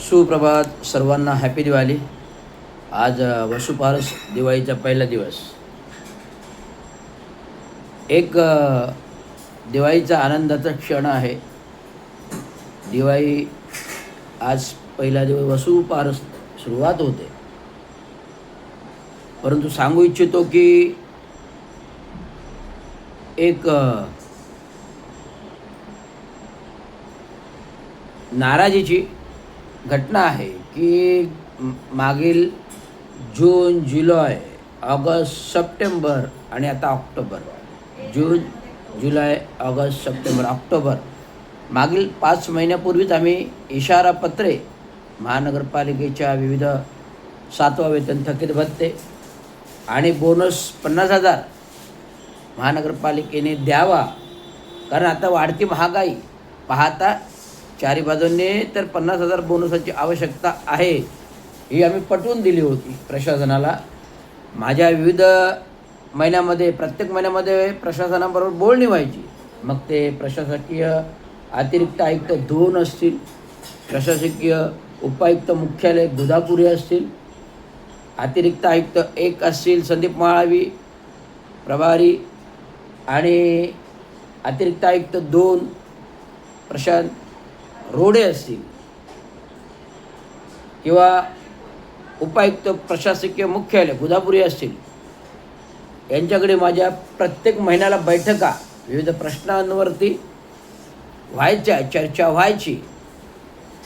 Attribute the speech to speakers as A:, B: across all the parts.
A: सुप्रभात सर्वांना, हॅपी दिवाळी. आज वसुपारस दिवाळीचा पहिला दिवस. एक दिवाळीचा आनंदाचा क्षण आहे. दिवाळी आज पहिला दिवस, वसुपारस सुरुवात होते. परंतु सांगू इच्छितो की एक नाराजीची घटना आहे की मागील जून, जुलै, ऑगस्ट, सप्टेंबर आणि आता ऑक्टोबर, जून, जुलै, ऑगस्ट, सप्टेंबर, ऑक्टोबर, मागील 5 महिन्यापूर्वीच आम्ही इशारा पत्रे महानगरपालिकेच्या विविध 7वा वेतन थकीत भत्ते आणि बोनस 50,000 महानगरपालिकेने द्यावा, कारण आता वाढती महागाई पाहता चारी बाजूंनी तर 50,000 बोनसाची आवश्यकता आहे, ही आम्ही पटवून दिली होती प्रशासनाला. माझ्या विविध महिन्यामध्ये, प्रत्येक महिन्यामध्ये प्रशासनाबरोबर बोलणी व्हायची. मग ते प्रशासकीय अतिरिक्त आयुक्त 2 असतील, प्रशासकीय उपायुक्त मुख्यालय गुदापुरी असतील, अतिरिक्त आयुक्त 1 असतील संदीप माळावी प्रभारी, आणि अतिरिक्त आयुक्त 2 प्रशांत रोडे असतील, किंवा उपायुक्त प्रशासकीय मुख्यालय गुदापुरी असतील, यांच्याकडे माझ्या प्रत्येक महिन्याला बैठका विविध प्रश्नांवरती व्हायच्या, चर्चा व्हायची.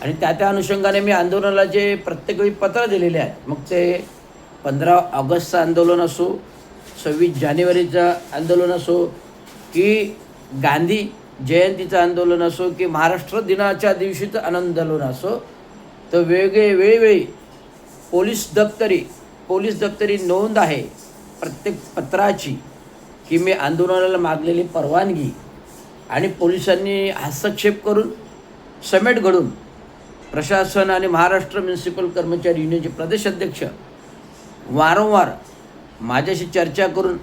A: आणि त्या अनुषंगाने मी आंदोलनाचे प्रत्येक वेळी पत्र दिलेले आहेत. मग ते 15 ऑगस्टचं आंदोलन असो, 26 जानेवारीचं आंदोलन असो, की गांधी जयंतीचं आंदोलन असो, की महाराष्ट्र दिनाच्या दिवशीचं आंदोलन असो, तर वेळोवेळी पोलीस दप्तरी नोंद आहे प्रत्येक पत्राची की मी आंदोलनाला मागलेली परवानगी आणि पोलिसांनी हस्तक्षेप करून समेट घडून प्रशासन आणि महाराष्ट्र म्युनिसिपल कर्मचारी युनियनचे प्रदेशाध्यक्ष वारंवार माझ्याशी चर्चा करून,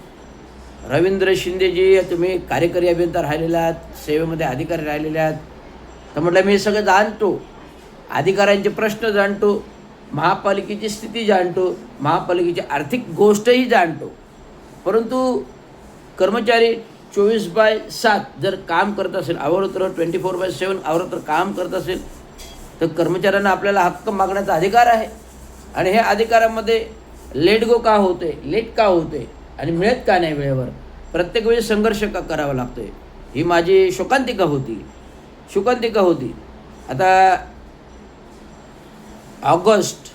A: रवींद्र शिंदेजी तुम्ही कार्यकारी अभियंता राहिलेले आहात, सेवेमध्ये अधिकारी राहिलेले आहात, तर म्हटलं मी हे सगळं जाणतो, अधिकाऱ्यांचे प्रश्न जाणतो, महापालिकेची स्थिती जाणतो, महापालिकेची आर्थिक गोष्टही जाणतो. परंतु कर्मचारी 24/7 जर काम करत असेल, अहोरात्र 24/7 अहोरात्र काम करत असेल, तर कर्मचाऱ्यांना आपल्याला हक्क मागण्याचा अधिकार आहे. आणि हे अधिकारामध्ये लेट का होते आणि मिळत का नाही वेळेवर, प्रत्येक वेळी संघर्ष का करावा लागतो आहे, ही माझी शोकांतिका होती. आता ऑगस्ट,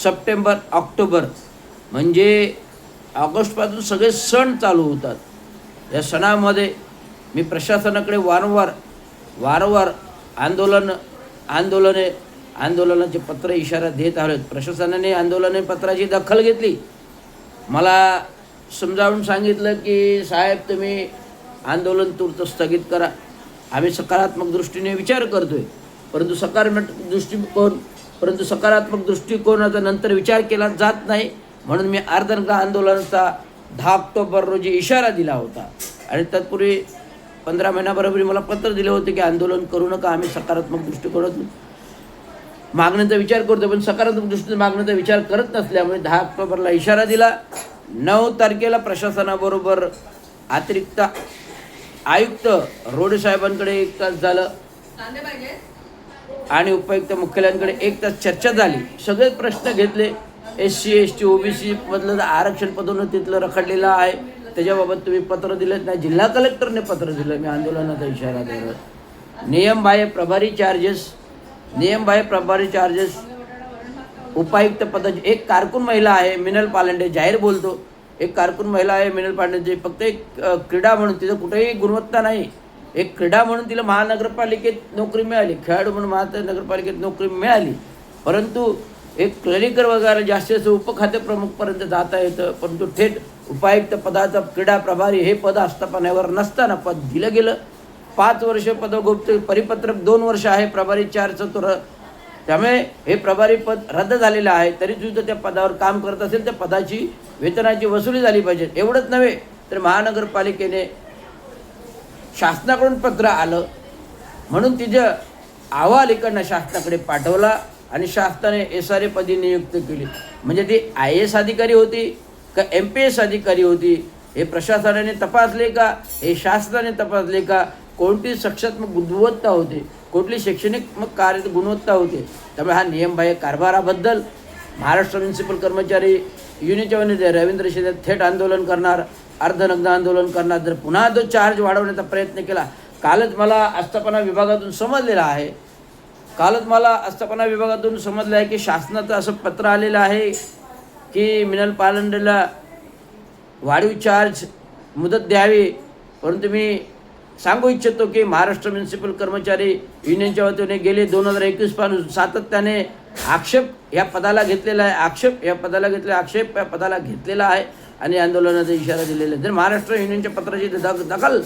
A: सप्टेंबर, ऑक्टोबर म्हणजे ऑगस्टपासून सगळे सण चालू होतात. या सणामध्ये मी प्रशासनाकडे वारंवार आंदोलनाचे पत्र इशारा देत आलो. प्रशासनाने आंदोलने पत्राची दखल घेतली. मला समजावून सांगितलं की साहेब तुम्ही आंदोलन तूर्त स्थगित करा, आम्ही सकारात्मक दृष्टीने विचार करतोय. परंतु सकारात्मक दृष्टिकोनाचा नंतर विचार केला जात नाही, म्हणून मी अर्धनग्न आंदोलनाचा 10 ऑक्टोबर रोजी इशारा दिला होता. आणि तत्पूर्वी 15 महिन्यापूर्वी मला पत्र दिले होते की आंदोलन करू नका, आम्ही सकारात्मक दृष्टिकोनातून मागण्याचा विचार करतो, पण सकारात्मक दृष्टीने मागण्याचा विचार करत नसल्यामुळे 10 ऑक्टोबरला इशारा दिला. 9 तारखेला प्रशासनाबरोबर अतिरिक्त आयुक्त रोडे साहेबांकडे 1 तास झालं आणि उपायुक्त मुख्यालयांकडे 1 तास चर्चा झाली. सगळे प्रश्न घेतले. SC ST OBC मधलं आरक्षण पदोन्नतीतलं रखडलेलं आहे, त्याच्याबाबत तुम्ही पत्र दिलं नाही. जिल्हा कलेक्टरने पत्र दिलं, मी आंदोलनाचा इशारा दिला. नियमबाह्य प्रभारी चार्जेस उपायुक्त पदाची एक कारकून महिला आहे मिनल पालंडे, जाहीर बोलतो, एक कारकून महिला आहे मिनल पालंडे, फक्त एक क्रीडा म्हणून, तिथं कुठेही गुणवत्ता नाही, एक क्रीडा म्हणून तिला महानगरपालिकेत नोकरी मिळाली, खेळाडू म्हणून महानगरपालिकेत नोकरी मिळाली. परंतु एक क्लरिकल वगैरे जास्तीत उपखाते प्रमुखपर्यंत जाता येतं, परंतु थेट उपायुक्त पदाचा क्रीडा प्रभारी हे पद आस्थापनेवर नसताना पद दिलं गेलं. 5 वर्ष पदगोप्त परिपत्रक 2 वर्ष आहे, प्रभारी 4 चतुर, त्यामुळे हे प्रभारी पद रद्द झालेलं आहे. तरीसुद्धा त्या पदावर काम करत असेल त्या पदाची वेतनाची वसुली झाली पाहिजे. एवढंच नव्हे तर महानगरपालिकेने शासनाकडून पत्र आलं म्हणून तिचं अहवाल इकडनं शासनाकडे पाठवला आणि शासनाने SRA पदी नियुक्त केली. म्हणजे ती IAS अधिकारी होती का MPS अधिकारी होती हे प्रशासनाने तपासले का, हे शासनाने तपासले का, कोणती शिक्षात्मक गुणवत्ता होते, कुठली शैक्षणिक कार्य गुणवत्ता होते. त्यामुळे हा नियमबाह्य कारभाराबद्दल महाराष्ट्र म्युनिसिपल कर्मचारी युनियनच्या वतीने रवींद्र शिंदे थेट आंदोलन करणार, अर्धनग्न आंदोलन करणार. जर पुन्हा तो चार्ज वाढवण्याचा प्रयत्न केला, कालच मला आस्थापना विभागातून समजलेलं आहे, समजलं आहे की शासनाचं असं पत्र आलेलं आहे की मिनल पालंडेला वाढीव चार्ज मुदत द्यावी. परंतु मी सांगू इच्छितो की महाराष्ट्र म्युनिसिपल कर्मचारी युनियनच्या वतीने गेले 2021 पासून सातत्याने आक्षेप या पदाला घेतलेला आहे आणि आंदोलनाचा इशारा दिलेला आहे. जर महाराष्ट्र युनियनच्या पत्राची दखल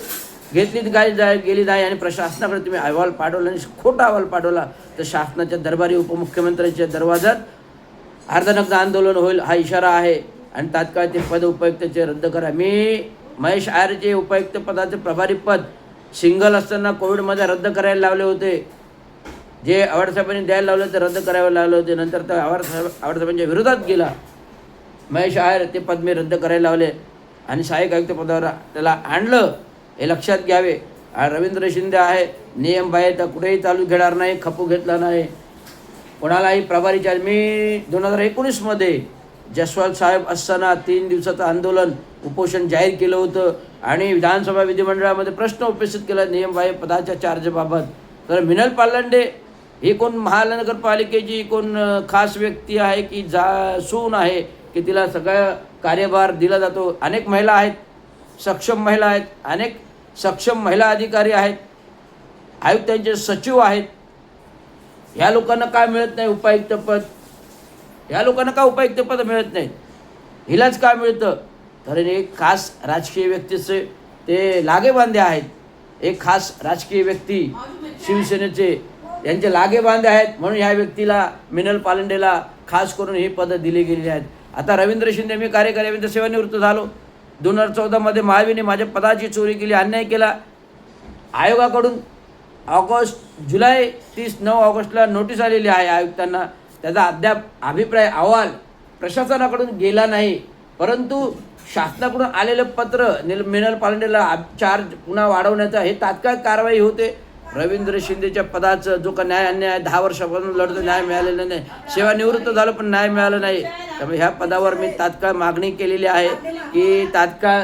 A: घेतली गेली नाही आणि प्रशासनाकडे तुम्ही अहवाल पाठवला आणि खोटा अहवाल पाठवला तर शासनाच्या दरबारी उपमुख्यमंत्र्यांच्या दरवाजात अर्धनग्न आंदोलन होईल हा इशारा आहे. आणि तात्काळ ते पद उपायुक्ताचे रद्द करा. मी महेश आयरचे उपायुक्त पदाचे प्रभारी पद सिंगल असताना कोविडमध्ये रद्द करायला लावले होते. जे आव्हाडसाहेबांनी द्यायला लावलं ते रद्द करायला लावले होते. नंतर तर आव्हाडसाहेबांच्या विरोधात गेला महेश आयर, ते पद मी रद्द करायला लावले आणि सहाय्यक आयुक्त पदावर त्याला आणलं, हे लक्षात घ्यावे. रवींद्र शिंदे आहे नियम बाहेर तर कुठेही चालू घेणार नाही, खपू घेतला नाही कोणालाही प्रभारी चार्ज. मी 2019मध्ये जसवाल साहेब असताना 3 दिवसाचं आंदोलन उपोषण जाहीर केलं होतं आणि विधानसभा विधिमंडळामध्ये प्रश्न उपस्थित केला नियमबाह्य पदाच्या चार्जबाबत. तर मिनल पालंडे ही कोण महानगरपालिकेची कोण खास व्यक्ती आहे की सून आहे की तिला सगळा कार्यभार दिला जातो. अनेक महिला आहेत, सक्षम महिला आहेत, अनेक सक्षम महिला अधिकारी आहेत, आयुक्तांचे सचिव आहेत. ह्या लोकांना काय मिळत नाही उपायुक्त पद? ह्या लोकांना का उपायुक्त पद मिळत नाही? हिलाच काय मिळतं? तर एक खास राजकीय व्यक्तीचे ते लागेबांधे आहेत. एक खास राजकीय व्यक्ती शिवसेनेचे यांचे लागेबांधे आहेत म्हणून ह्या व्यक्तीला मिनल पालंडेला खास करून ही पदं दिली गेलेली आहेत. आता रवींद्र शिंदे, मी कार्यकारी अभियंता सेवानिवृत्त झालो. 2014मध्ये महावीने माझ्या पदाची चोरी केली, अन्याय केला. आयोगाकडून जुलै 9 ऑगस्टला नोटीस आलेली आहे आयुक्तांना. त्याचा अद्याप अभिप्राय अहवाल प्रशासनाकडून गेला नाही. परंतु शासनाकडून आलेलं पत्र मिनल पालंडेला चार्ज पुन्हा वाढवण्याचा हे तात्काळ कारवाई होते. रवींद्र शिंदेच्या पदाचं जो का न्याय अन्याय 10 वर्षापासून लढतो, न्याय मिळालेला नाही. सेवानिवृत्त झालं पण न्याय मिळालं नाही. त्यामुळे ह्या पदावर मी तात्काळ मागणी केलेली आहे की तात्काळ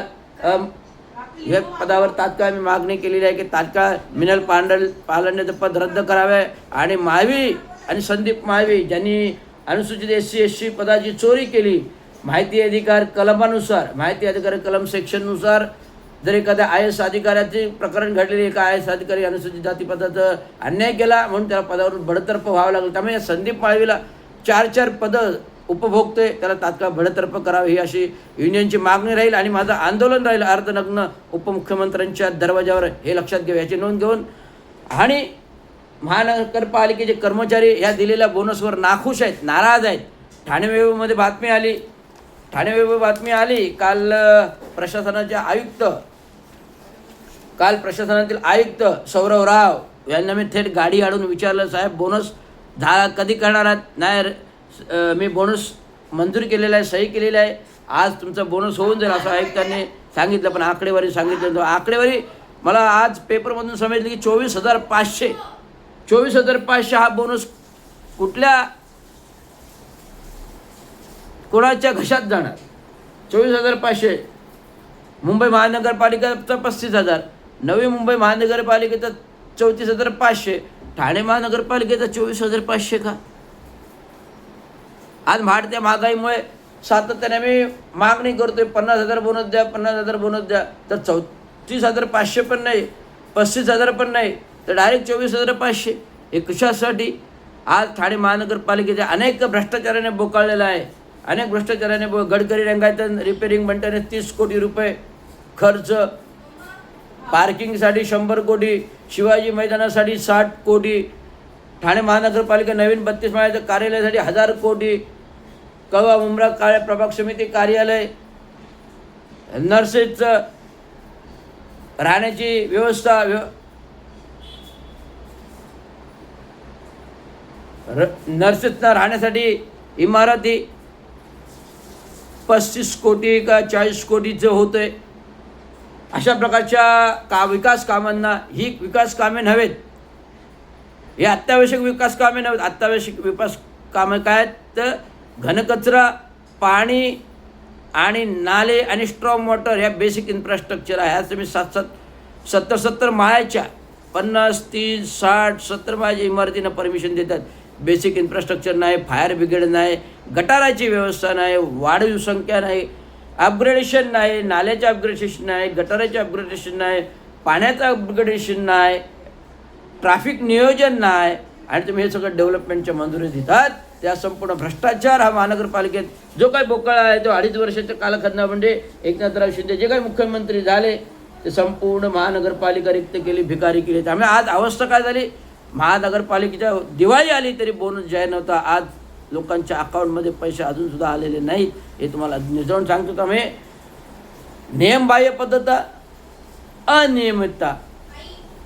A: मी मागणी केलेली आहे की तात्काळ मिनल पालंडेचं पद रद्द करावे आणि माळवी आणि संदीप माळवी ज्यांनी अनुसूचित SC SC पदाची चोरी केली, माहिती अधिकार कलम सेक्शननुसार जर एखाद्या IAS अधिकाऱ्याचे प्रकरण घडलेले, एका IAS अधिकारी अनुसूचित जाती पदाचा अन्याय केला म्हणून त्याला पदावरून बडतर्फ व्हावं लागलं. त्यामुळे या संदीप माळवीला 4 पदं उपभोगते, त्याला तात्काळ बडतर्फ करावे ही अशी युनियनची मागणी राहील आणि माझं आंदोलन राहील अर्धनग्न उपमुख्यमंत्र्यांच्या दरवाजावर. हे लक्षात घेऊ, याची नोंद घेऊन. आणि महानगरपालिकेचे कर्मचारी ह्या दिलेल्या बोनसवर नाखुश आहेत, नाराज आहेत. ठाणे वेबमध्ये बातमी आली काल प्रशासनातील आयुक्त सौरव राव यांना मी थेट गाडी आणून विचारलं, साहेब बोनस कधी करणार आहात? नाही, मी बोनस मंजूर केलेला आहे, सही केलेली आहे, आज तुमचा बोनस होऊन जाईल असं आयुक्तांनी सांगितलं. पण आकडेवारी सांगितलं, आकडेवारी मला आज पेपरमधून समजली की 24,500 हा बोनस कोणाच्या घशात जाणार? 24,500. मुंबई महानगरपालिकेचा 35,000, नवी मुंबई महानगरपालिकेचा 34,500, ठाणे महानगरपालिकेचा 24,500 का? आज वाढत्या महागाईमुळे सातत्याने मी मागणी करतोय 50,000 बोनस द्या, 50,000 बोनस द्या. तर 34,500 पण नाही, 35,000 पण नाही, तर डायरेक्ट 24,500. हे कशासाठी? आज ठाणे महानगरपालिकेच्या अनेक भ्रष्टाचाराने बोकाळलेला आहे. गडकरी रंगायतन रिपेरिंग मेंटेनन्स 30 कोटी रुपये खर्च, पार्किंगसाठी 100 कोटी, शिवाजी मैदानासाठी 60 कोटी, ठाणे महानगरपालिका नवीन 32 माळ्याच्या कार्यालयासाठी 1000 कोटी, कळवा मुंब्रा काळे प्रभाग समिती कार्यालय, नर्सेसचं राहण्याची व्यवस्था, नर्सेसना राहण्यासाठी इमारती 35 कोटी का 40 कोटीचं होतं आहे. अशा प्रकारच्या विकास कामांना ही विकास कामे नव्हेत, हे अत्यावश्यक विकास कामे नव्हेत. अत्यावश्यक विकास कामे काय आहेत तर घनकचरा, पाणी आणि नाले आणि स्ट्रॉम वॉटर ह्या बेसिक इन्फ्रास्ट्रक्चर आहे. ह्याच तुम्ही 70 माळ्याच्या 50, 30, 60, 70 माळ्याच्या इमारतींना परमिशन देतात. बेसिक इन्फ्रास्ट्रक्चर नाही, फायर ब्रिगेड नाही, गटाराची व्यवस्था नाही, वाढीव संख्या नाही, अपग्रेडेशन नाही, नाल्याचं अपग्रेडेशन नाही, गटाराचं अपग्रेडेशन नाही, पाण्याचं अपग्रेडेशन नाही, ट्रॅफिक नियोजन नाही, आणि तुम्ही हे सगळं डेव्हलपमेंटच्या मंजुरी देतात. त्या संपूर्ण भ्रष्टाचार हा महानगरपालिकेत जो काही बोकळा आहे तो 2.5 वर्षाच्या कालखंडामध्ये एकनाथराव शिंदे जे काही मुख्यमंत्री झाले ते संपूर्ण महानगरपालिका रिक्त केली, भिकारी केली. त्यामुळे आज अवस्था काय झाली, महानगरपालिकेच्या दिवाळी आली तरी बोनस जाहीर नव्हता. आज लोकांच्या अकाउंटमध्ये पैसे अजूनसुद्धा आलेले नाहीत. हे तुम्हाला निजवून सांगतो. त्यामुळे नियमबाह्य पद्धत, अनियमितता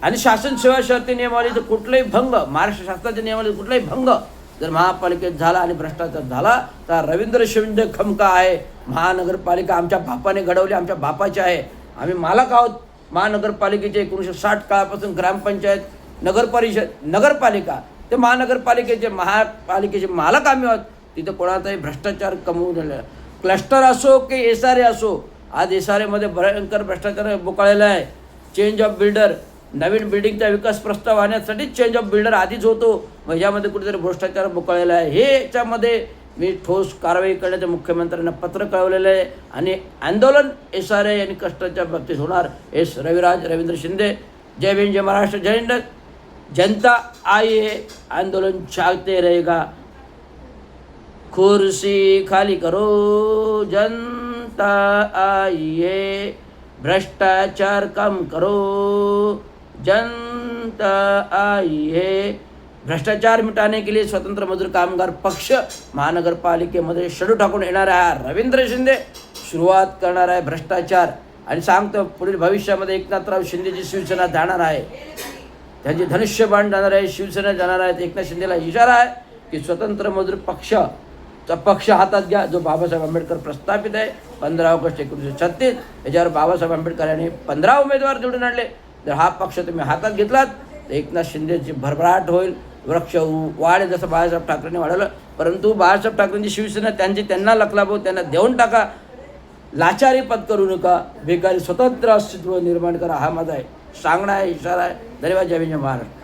A: आणि शासन सेवा शर्ती नियमावलीचं कुठलाही भंग, महाराष्ट्र शासनाच्या नियमावलीचं कुठलाही भंग जर महापालिकेत झाला आणि भ्रष्टाचार झाला तर रवींद्र शिंदे खमका आहे. महानगरपालिका आमच्या बापाने घडवली, आमच्या बापाची आहे. आम्ही मालक आहोत महानगरपालिकेचे. 1960 काळापासून ग्रामपंचायत, नगरपरिषद, नगरपालिका ते महानगरपालिकेचे, महापालिकेचे मालक आम्ही आहोत. तिथं कोणाचाही भ्रष्टाचार कमवून झालेला, क्लस्टर असो की SRA असो. आज SRAमध्ये भयंकर भ्रष्टाचार बोकाळलेला आहे. चेंज ऑफ बिल्डर, नवीन बिल्डिंगचा विकास प्रस्ताव आणण्यासाठी चेंज ऑफ बिल्डर आधीच होतो. मग ह्यामध्ये कुठेतरी भ्रष्टाचार बोकाळलेला आहे. हे याच्यामध्ये मी ठोस कारवाई करण्याचं मुख्यमंत्र्यांना पत्र कळवलेलं आहे. आणि आंदोलन SRA आणि कष्टाच्या बाबतीत होणार. रविराज, रवींद्र शिंदे. जय भीम, जय महाराष्ट्र, जय हिंद. जनता आई है, आंदोलन चालते रहेगा. कुर्सी खाली करो, जनता आई है, भ्रष्टाचार कम करो, जनता आई है. भ्रष्टाचार मिटाने के लिए स्वतंत्र मजदूर कामगार पक्ष महानगरपालिकेमध्ये शेडू टाकून येणार आहे. रवींद्र शिंदे सुरुवात करणार आहे भ्रष्टाचार. आणि सांगतो पुढील भविष्यामध्ये एकनाथराव शिंदेची शिवसेना जाणार आहे, त्यांची धनुष्यबाण जाणार आहे, शिवसेना जाणार आहे. एकनाथ शिंदेला इशारा आहे की स्वतंत्र मजदूर पक्षचा पक्ष हातात घ्या, जो बाबासाहेब आंबेडकर प्रस्थापित आहे. 15 ऑगस्ट 1936 याच्यावर बाबासाहेब आंबेडकर यांनी 15 उमेदवार निवडून आणले. जर हा पक्ष तुम्ही हातात घेतलात तर एकनाथ शिंदेची भरभराट होईल, वृक्ष वाढेल जसं बाळासाहेब ठाकरेंनी वाढवलं. परंतु बाळासाहेब ठाकरेंची शिवसेना त्यांना लखलाभो, त्यांना देऊन टाका. लाचारी पत्करू नका, बेकारी स्वतंत्र अस्तित्व निर्माण करा. हा माझा आहे सांगणं आहे, इशारा आहे. धन्यवाद. जय भीम, जय महाराष्ट्र.